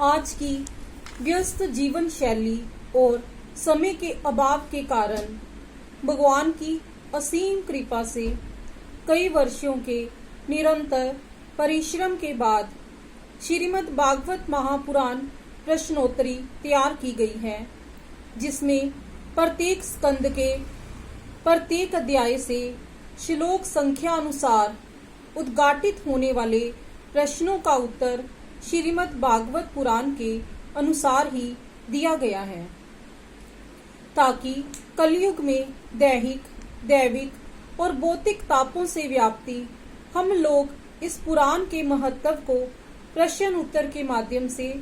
आज की व्यस्त जीवन शैली और समय के अभाव के कारण भगवान की असीम कृपा से कई वर्षों के निरंतर परिश्रम के बाद श्रीमद् भागवत महापुराण प्रश्नोत्तरी तैयार की गई है, जिसमें प्रत्येक स्कंद के प्रत्येक अध्याय से श्लोक संख्या अनुसार उद्घाटित होने वाले प्रश्नों का उत्तर श्रीमद् भागवत पुराण के अनुसार ही दिया गया है, ताकि कलयुग में दैहिक, दैविक और भौतिक तापों से व्याप्ति हम लोग इस पुराण के महत्व को प्रश्न उत्तर के माध्यम से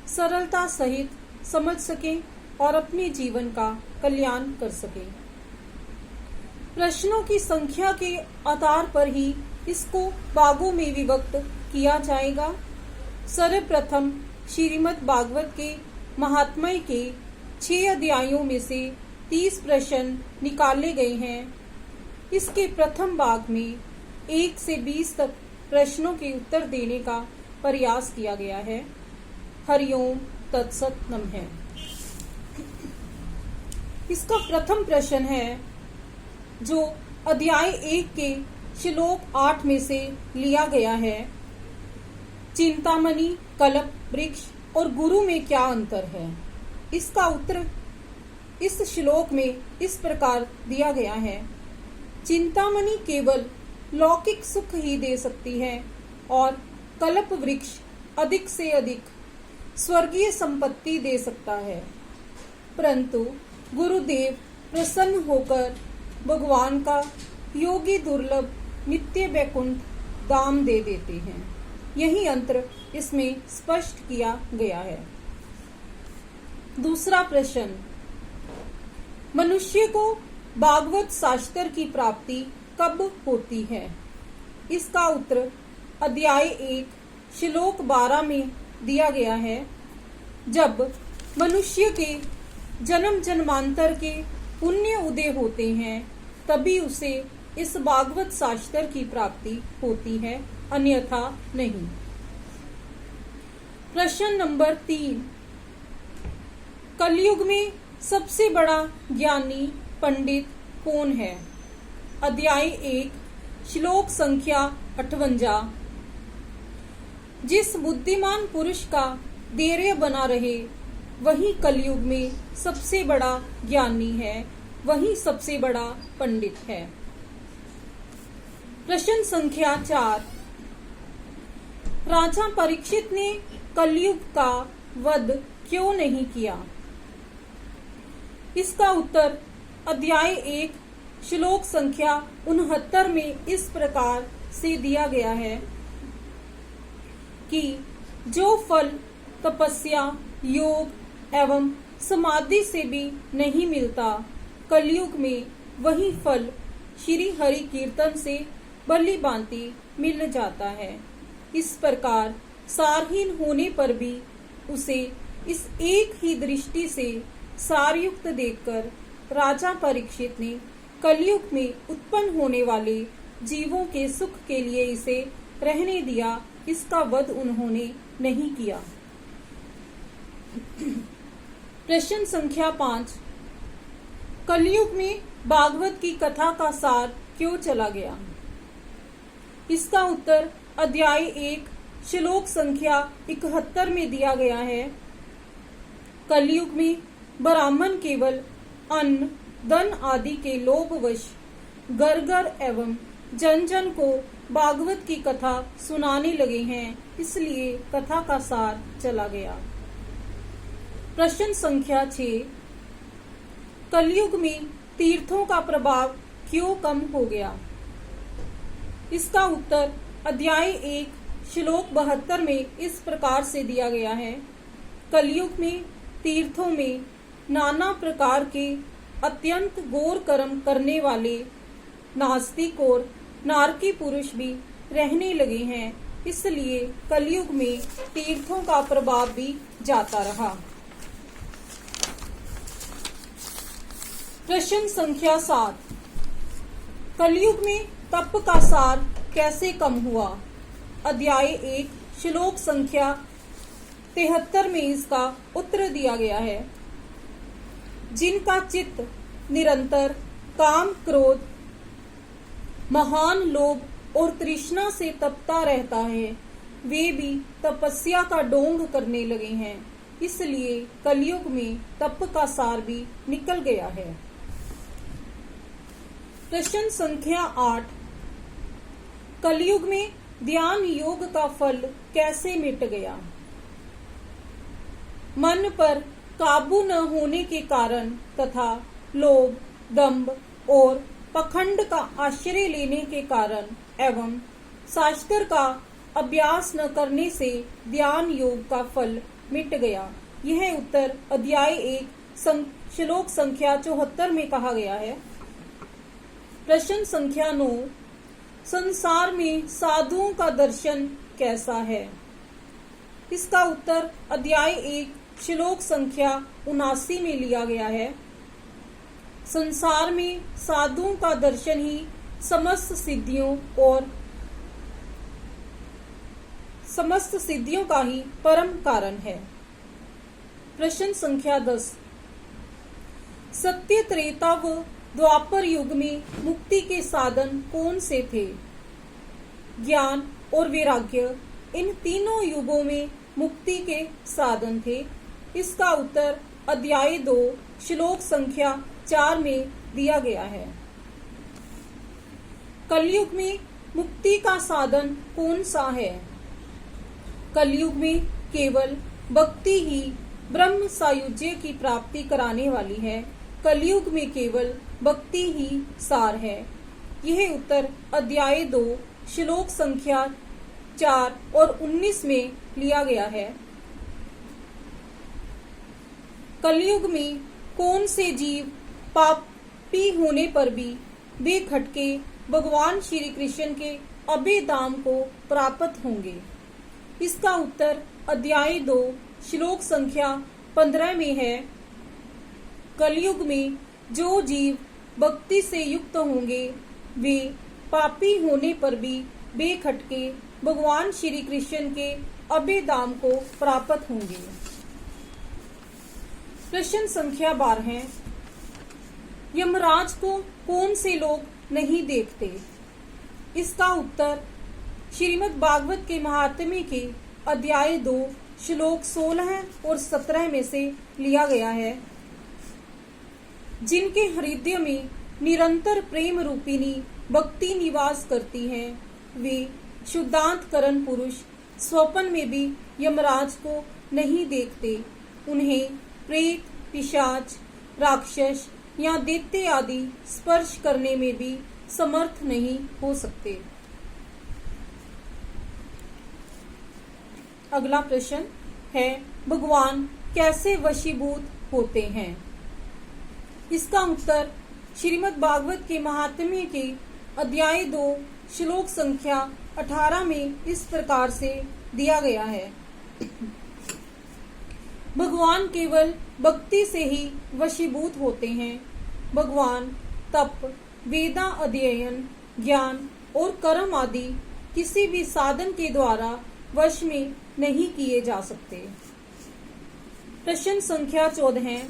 सरलता सहित समझ सकें और अपने जीवन का कल्याण कर सकें। प्रश्नों की संख्या के आधार पर ही इसको भागों में विभक्त किया जाएगा। सर्वप्रथम श्रीमद् भागवत के महात्म्य के 6 अध्यायों में से 30 प्रश्न निकाले गए हैं। इसके प्रथम भाग में 1 से 20 तक प्रश्नों के उत्तर देने का प्रयास किया गया है। हरिओम तत्सत नमः। इसका प्रथम प्रश्न है, जो अध्याय 1 के श्लोक 8 में से लिया गया है। चिंतामणि, कल्प वृक्ष और गुरु में क्या अंतर है? इसका उत्तर इस श्लोक में इस प्रकार दिया गया है। चिंतामणि केवल लौकिक सुख ही दे सकती है और कल्प वृक्ष अधिक से अधिक स्वर्गीय संपत्ति दे सकता है, परंतु गुरुदेव प्रसन्न होकर भगवान का योगी दुर्लभ नित्य वैकुंठ दाम दे देते हैं। यही अंतर इसमें स्पष्ट किया गया है। दूसरा प्रश्न, मनुष्य को भागवत शास्त्र की प्राप्ति कब होती है? इसका उत्तर अध्याय 1 श्लोक 12 में दिया गया है। जब मनुष्य के जन्म जन्मांतर के पुण्य उदय होते हैं, तभी उसे इस भागवत शास्त्र की प्राप्ति होती है, अन्यथा नहीं। प्रश्न नंबर 3, कलयुग में सबसे बड़ा ज्ञानी पंडित कौन है? अध्याय 1 श्लोक संख्या 58। जिस बुद्धिमान पुरुष का धैर्य बना रहे, वही कलयुग में सबसे बड़ा ज्ञानी है, वही सबसे बड़ा पंडित है। प्रश्न संख्या 4, राजा परीक्षित ने कलयुग का वध क्यों नहीं किया? इसका उत्तर अध्याय 1 श्लोक संख्या 69 में इस प्रकार से दिया गया है कि जो फल तपस्या, योग एवं समाधि से भी नहीं मिलता, कलयुग में वही फल श्री हरि कीर्तन से भली भांति मिल जाता है। इस प्रकार सारहीन होने पर भी उसे इस एक ही दृष्टि से सारयुक्त देखकर राजा परीक्षित ने कलयुग में उत्पन्न होने वाले जीवों के सुख के लिए इसे रहने दिया। इसका वध उन्होंने नहीं किया। प्रश्न संख्या 5, कलयुग में भागवत की कथा का सार क्यों चला गया? इसका उत्तर अध्याय 1 श्लोक संख्या 71 में दिया गया है। कलयुग में ब्राह्मण केवल अन्न, धन आदि के लोभवश घर घर एवं जन जन को भागवत की कथा सुनाने लगे हैं, इसलिए कथा का सार चला गया। प्रश्न संख्या 6, कलयुग में तीर्थों का प्रभाव क्यों कम हो गया? इसका उत्तर अध्याय 1 श्लोक 72 में इस प्रकार से दिया गया है। कलयुग में तीर्थों में नाना प्रकार के अत्यंत घोर कर्म करने वाले नास्तिक और नारकी पुरुष भी रहने लगे हैं, इसलिए कलयुग में तीर्थों का प्रभाव भी जाता रहा। प्रश्न संख्या 7, कलयुग में तप का सार कैसे कम हुआ? अध्याय 1 श्लोक संख्या 73 में इसका उत्तर दिया गया है। जिनका चित्त निरंतर काम, क्रोध, महान लोभ और तृष्णा से तपता रहता है, वे भी तपस्या का ढोंग करने लगे हैं। इसलिए कलयुग में तप का सार भी निकल गया है। प्रश्न संख्या 8, कलयुग में ध्यान योग का फल कैसे मिट गया? मन पर काबू न होने के कारण तथा लोभ, दंभ और पखंड का आश्रय लेने के कारण एवं शास्त्र का अभ्यास न करने से ध्यान योग का फल मिट गया। यह उत्तर अध्याय 1 श्लोक संख्या 74 में कहा गया है। प्रश्न संख्या 9, संसार में साधुओं का दर्शन कैसा है? इसका उत्तर अध्याय 1 श्लोक संख्या 79 में लिया गया है। संसार में साधुओं का दर्शन ही समस्त सिद्धियों का ही परम कारण है। प्रश्न संख्या 10, सत्य, त्रेता व द्वापर युग में मुक्ति के साधन कौन से थे? ज्ञान और वैराग्य इन तीनों युगों में मुक्ति के साधन थे। इसका उत्तर अध्याय 2 श्लोक संख्या 4 में दिया गया है। कलयुग में मुक्ति का साधन कौन सा है? कलयुग में केवल भक्ति ही ब्रह्म सायुज्य की प्राप्ति कराने वाली है। कलयुग में केवल भक्ति ही सार है। यह उत्तर अध्याय 2 श्लोक संख्या 4 और 19 में लिया गया है। कलयुग में कौन से जीव पापी होने पर भी बेखटके भगवान श्री कृष्ण के अभय धाम को प्राप्त होंगे? इसका उत्तर अध्याय 2 श्लोक संख्या 15 में है। कलयुग में जो जीव भक्ति से युक्त होंगे वे पापी होने पर भी बेखटके भगवान श्री कृष्ण के अभय धाम को प्राप्त होंगे। प्रश्न संख्या 12, यमराज को कौन से लोग नहीं देखते? इसका उत्तर श्रीमद् भागवत के महात्म्य के अध्याय 2 श्लोक 16 और 17 में से लिया गया है। जिनके हृदय में निरंतर प्रेम रूपिणी भक्ति निवास करती है, वे शुद्धांतकरण पुरुष स्वप्न में भी यमराज को नहीं देखते। उन्हें प्रेत, पिशाच, राक्षस या दैत्य आदि स्पर्श करने में भी समर्थ नहीं हो सकते। अगला प्रश्न है, भगवान कैसे वशीभूत होते हैं? इसका उत्तर श्रीमद् भागवत के महात्म्य के अध्याय 2 श्लोक संख्या 18 में इस प्रकार से दिया गया है। भगवान केवल भक्ति से ही वशीभूत होते हैं। भगवान तप, वेदा अध्ययन, ज्ञान और कर्म आदि किसी भी साधन के द्वारा वश में नहीं किए जा सकते। प्रश्न संख्या 14,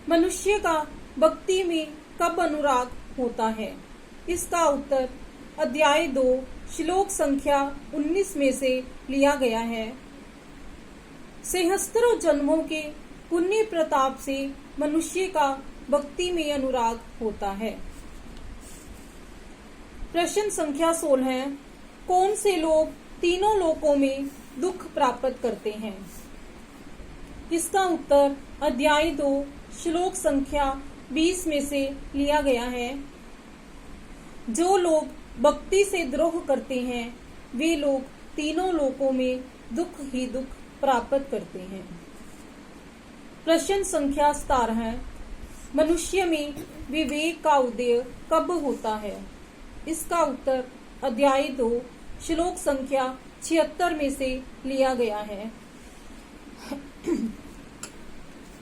मनुष्य का भक्ति में कब अनुराग होता है? इसका उत्तर अध्याय 2 श्लोक संख्या 19 में से लिया गया है। सहस्त्रों जन्मों के पुण्य प्रताप से मनुष्य का भक्ति में अनुराग होता है। प्रश्न संख्या 16, कौन से लोग तीनों लोकों में दुख प्राप्त करते हैं? इसका उत्तर अध्याय 2 श्लोक संख्या 20 में से लिया गया है। जो लोग भक्ति से द्रोह करते हैं वे लोग तीनों लोकों में दुख ही दुख प्राप्त करते हैं। प्रश्न संख्या 17, मनुष्य में विवेक का उदय कब होता है? इसका उत्तर अध्याय 2 श्लोक संख्या 76 में से लिया गया है।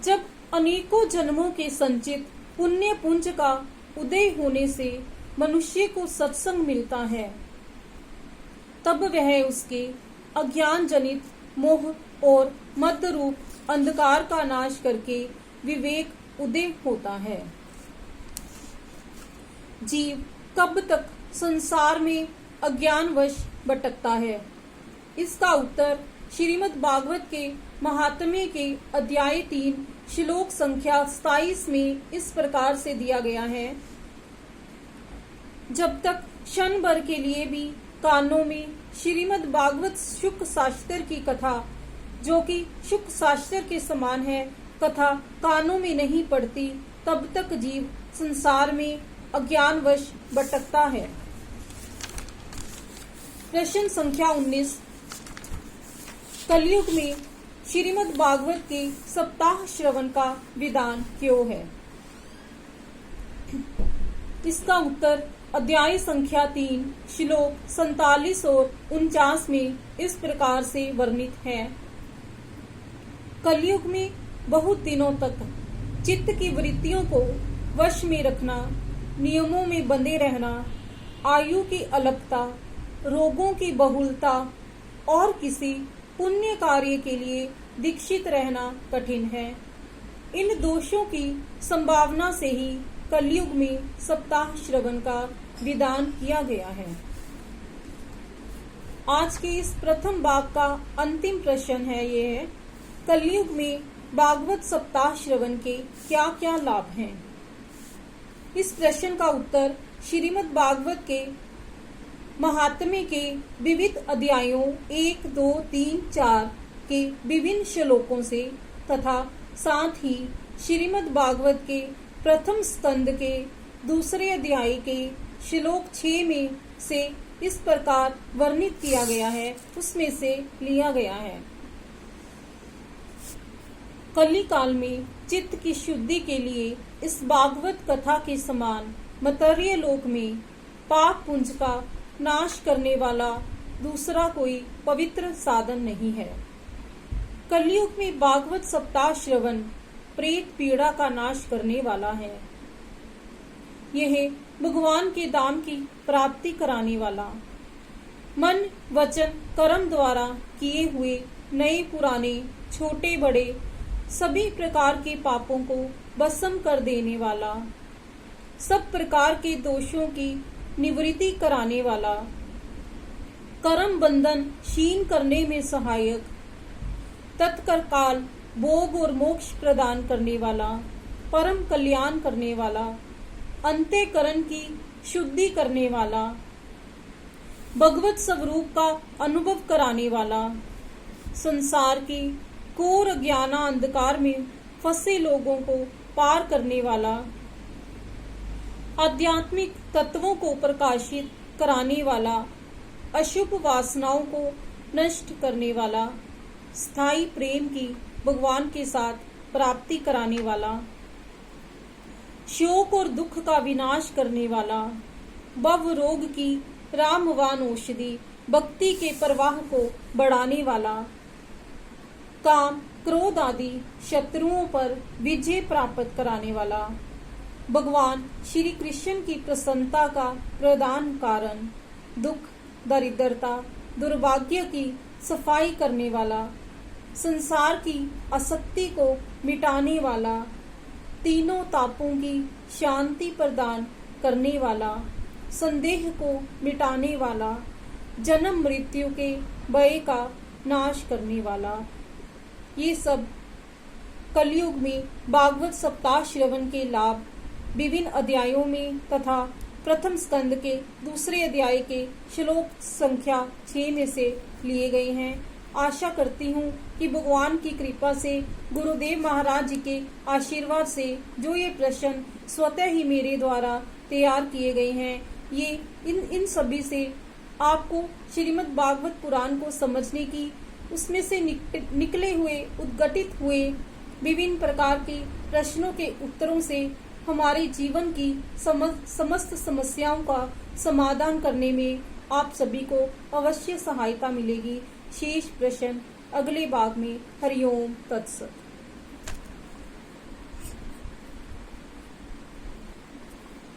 जब अनेकों जन्मों के संचित पुण्य पुंज का उदय होने से मनुष्य को सत्संग मिलता है, तब वह उसके अज्ञान जनित मोह और मद रूप अंधकार का नाश करके विवेक उदय होता है। जीव कब तक संसार में अज्ञानवश भटकता है? इसका उत्तर श्रीमद् भागवत के महात्म्य के अध्याय 3 श्लोक संख्या 27 में इस प्रकार से दिया गया है। जब तक क्षण भर के लिए भी कानों में श्रीमद् भागवत शुक शास्त्र की कथा, जो कि शुक शास्त्र के समान है, कथा कानों में नहीं पड़ती, तब तक जीव संसार में अज्ञानवश भटकता है। प्रश्न संख्या 19, कलयुग में श्रीमद् भागवत के सप्ताह श्रवण का विधान क्यों है? इसका उत्तर अध्याय संख्या 3 श्लोक 47 और 49 में इस प्रकार से वर्णित है। कलयुग में बहुत दिनों तक चित्त की वृत्तियों को वश में रखना, नियमों में बंधे रहना, आयु की अल्पता, रोगों की बहुलता और किसी पुण्य कार्य के लिए दीक्षित रहना कठिन है। इन दोषों की संभावना से ही कलयुग में सप्ताह श्रवण का विधान किया गया है। आज के इस प्रथम भाग का अंतिम प्रश्न है, ये है कलयुग में भागवत सप्ताह श्रवण के क्या क्या लाभ हैं? इस प्रश्न का उत्तर श्रीमद् भागवत के महात्म्य के विविध अध्यायों 1, 2, 3, 4 के विभिन्न श्लोकों से तथा साथ ही श्रीमद् भागवत के प्रथम स्कंद के दूसरे अध्याय के श्लोक 6 में से इस प्रकार वर्णित किया गया है, उसमें से लिया गया है। कली काल में चित्त की शुद्धि के लिए इस भागवत कथा के समान मर्त्य लोक में पाप पुंज का नाश करने वाला दूसरा कोई पवित्र साधन नहीं है। कलयुग में भागवत सप्ताह श्रवण प्रेत पीड़ा का नाश करने वाला है। यह भगवान के धाम की प्राप्ति कराने वाला, मन वचन कर्म द्वारा किए हुए नए पुराने छोटे बड़े सभी प्रकार के पापों को भस्म कर देने वाला, सब प्रकार के दोषों की निवृत्ति कराने वाला, कर्म बंधन क्षीण करने में सहायक, तत्काल भोग और मोक्ष प्रदान करने वाला, परम कल्याण करने वाला, अंतःकरण की शुद्धि करने वाला, भगवत स्वरूप का अनुभव कराने वाला, संसार की घोर अज्ञान अंधकार में फंसे लोगों को पार करने वाला, आध्यात्मिक तत्वों को प्रकाशित कराने वाला, अशुभ वासनाओं को नष्ट करने वाला, स्थायी प्रेम की भगवान के साथ प्राप्ति कराने वाला, शोक और दुख का विनाश करने वाला, भव रोग की रामवान औषधि भक्ति के प्रवाह को बढ़ाने वाला, काम क्रोध आदि शत्रुओं पर विजय प्राप्त कराने वाला, भगवान श्री कृष्ण की प्रसन्नता का प्रदान कारण, दुख दरिद्रता दुर्भाग्य की सफाई करने वाला, संसार की आसक्ति को मिटाने वाला, तीनों तापों की शांति प्रदान करने वाला, संदेह को मिटाने वाला, जन्म मृत्यु के भय का नाश करने वाला। ये सब कलयुग में भागवत सप्ताह श्रवण के लाभ विभिन्न अध्यायों में तथा प्रथम स्कंद के दूसरे अध्याय के श्लोक संख्या 6 में से लिए गए हैं। आशा करती हूँ कि भगवान की कृपा से, गुरुदेव महाराज जी के आशीर्वाद से जो ये प्रश्न स्वतः ही मेरे द्वारा तैयार किए गए हैं, ये इन सभी से आपको श्रीमद् भागवत पुराण को समझने की, उसमें से निकले हुए उद्घटित हुए विभिन्न प्रकार के प्रश्नों के उत्तरों से हमारे जीवन की समस्त समस्याओं का समाधान करने में आप सभी को अवश्य सहायता मिलेगी। शेष प्रश्न अगले भाग में। हरिओम तत्सत।